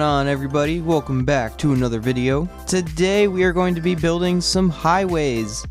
on, everybody? Welcome back to another video. Today we are going to be building some highways.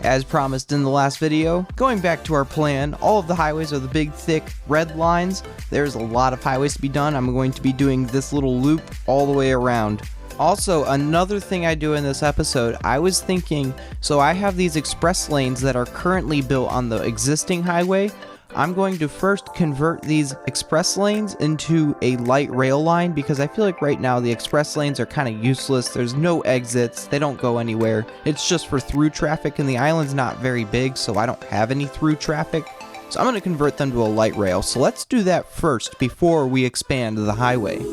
As promised in the last video, going back to our plan, all of the highways are the big thick red lines. There's a lot of highways to be done. I'm going to be doing this little loop all the way around. Also, another thing I do in this episode, I was thinking, so I have these express lanes that are currently built on the existing highway. I'm going to first convert these express lanes into a light rail line because I feel like right now the express lanes are kind of useless. There's no exits, they don't go anywhere. It's just for through traffic, and the island's not very big, so I don't have any through traffic. So I'm going to convert them to a light rail. So let's do that first before we expand the highway.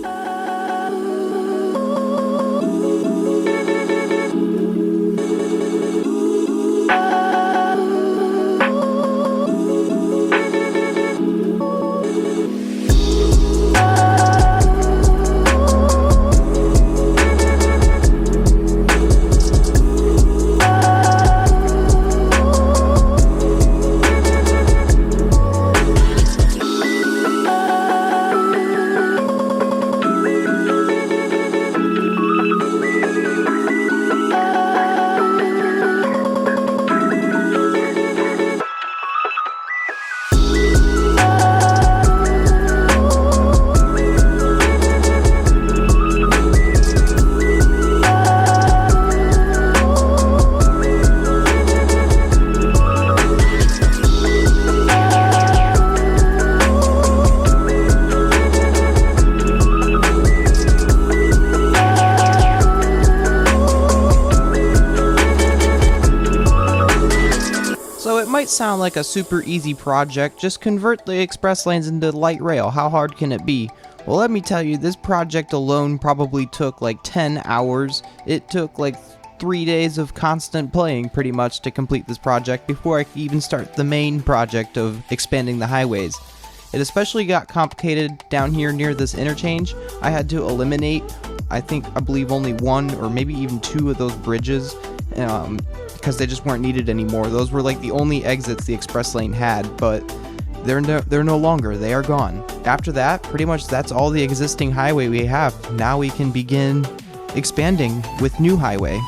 Might sound like a super easy project, just convert the express lanes into light rail. How hard can it be? Well, let me tell you, this project alone probably took like 10 hours. It took like 3 days of constant playing pretty much to complete this project before I could even start the main project of expanding the highways. It especially got complicated down here near this interchange. I had to eliminate, I believe only one or maybe even two of those bridges because they just weren't needed anymore. Those were like the only exits the express lane had, but they're no longer. They are gone. After that, pretty much that's all the existing highway we have. Now we can begin expanding with new highway.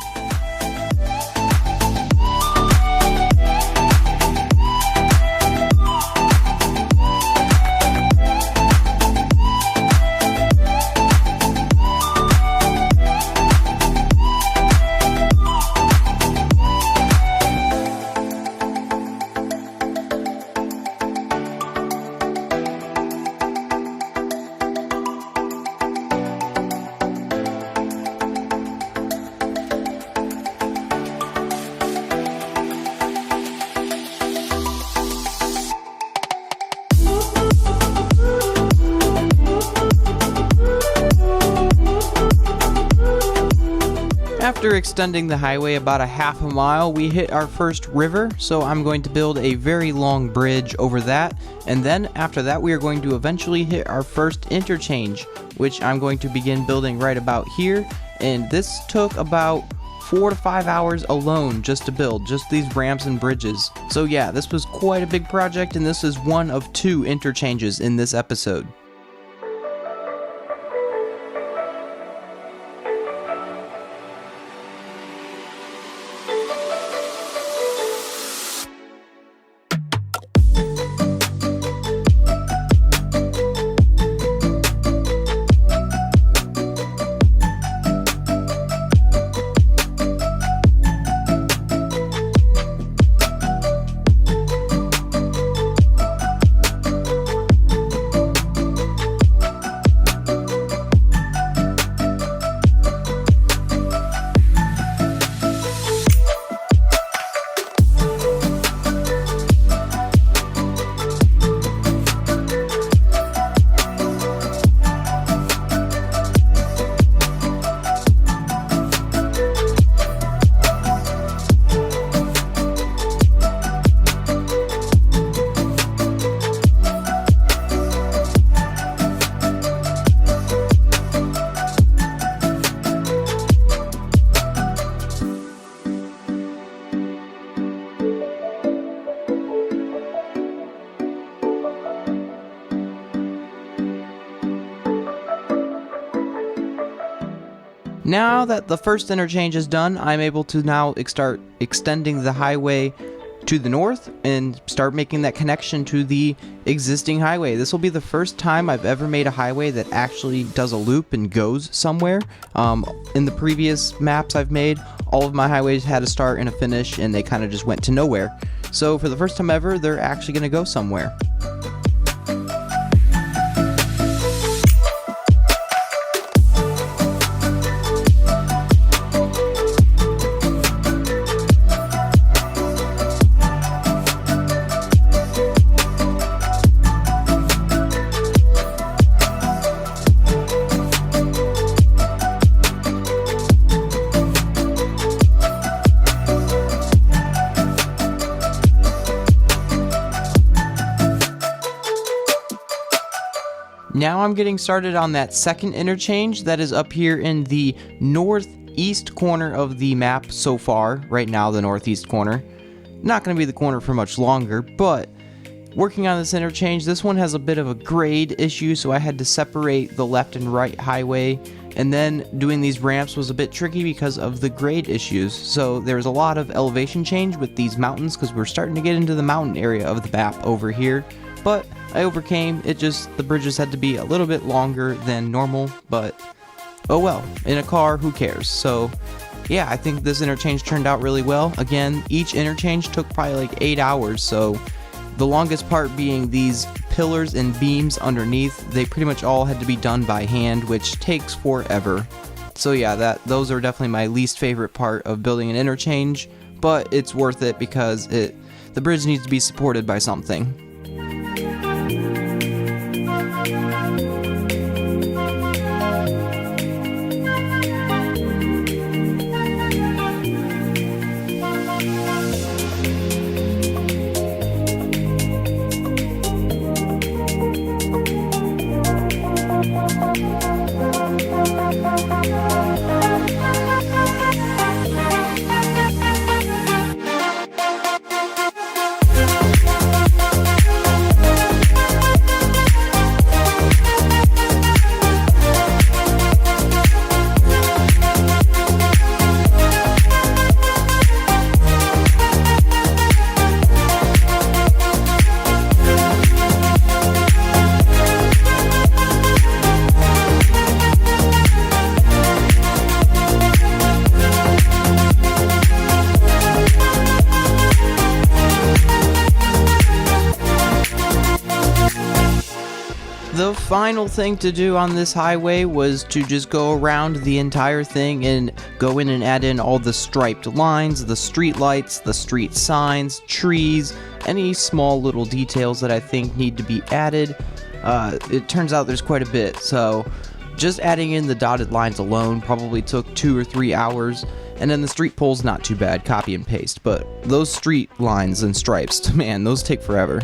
After extending the highway about a half a mile, we hit our first river, so I'm going to build a very long bridge over that, and then after that we are going to eventually hit our first interchange, which I'm going to begin building right about here, and this took about 4 to 5 hours alone just to build, just these ramps and bridges. So yeah, this was quite a big project, and this is one of 2 interchanges in this episode. Now that the first interchange is done, I'm able to now start extending the highway to the north and start making that connection to the existing highway. This will be the first time I've ever made a highway that actually does a loop and goes somewhere. In the previous maps I've made, all of my highways had a start and a finish, and they kind of just went to nowhere. So for the first time ever, they're actually going to go somewhere. Now I'm getting started on that second interchange that is up here in the northeast corner of the map so far. Right now, the northeast corner. Not going to be the corner for much longer, but working on this interchange, this one has a bit of a grade issue, so I had to separate the left and right highway, and then doing these ramps was a bit tricky because of the grade issues. So there's a lot of elevation change with these mountains because we're starting to get into the mountain area of the map over here, but I overcame. It just, the bridges had to be a little bit longer than normal, but oh well, in a car, who cares? So yeah, I think this interchange turned out really well. Again, each interchange took probably like 8 hours, so the longest part being these pillars and beams underneath. They pretty much all had to be done by hand, which takes forever. So yeah, those are definitely my least favorite part of building an interchange, but it's worth it because the bridge needs to be supported by something. The final thing to do on this highway was to just go around the entire thing and go in and add in all the striped lines, the street lights, the street signs, trees, any small little details that I think need to be added. It turns out there's quite a bit, so just adding in the dotted lines alone probably took 2 or 3 hours, and then the street poles not too bad, copy and paste, but those street lines and stripes, man, those take forever.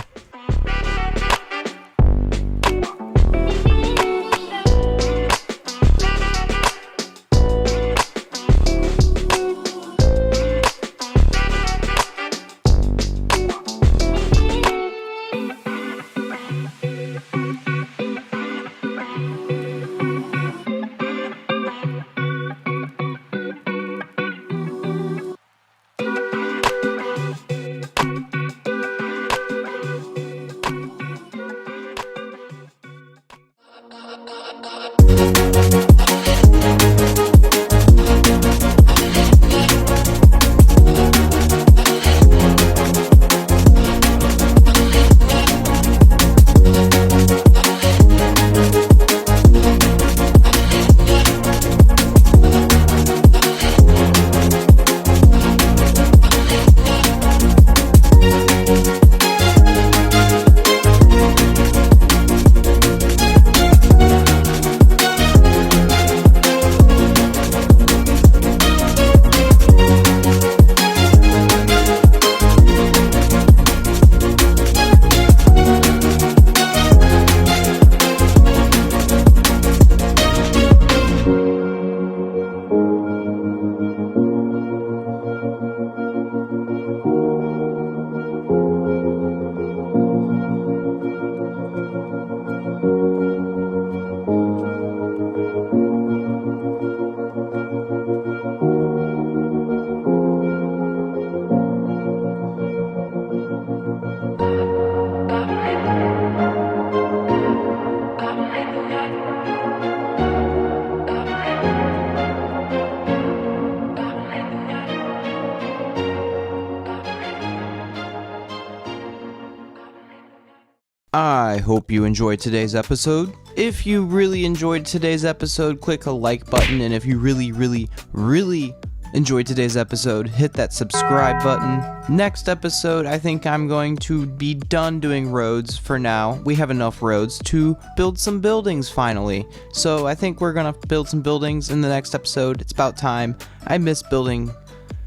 I hope you enjoyed today's episode. If you really enjoyed today's episode, click a like button, and if you really enjoyed today's episode, hit that subscribe button. Next episode, I think I'm going to be done doing roads for now. We have enough roads to build some buildings finally. So I think we're gonna build some buildings in the next episode. It's about time. I miss building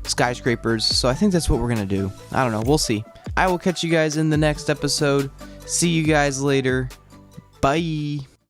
skyscrapers, so I think that's what we're gonna do. I don't know, we'll see. I will catch you guys in the next episode. See you guys later. Bye.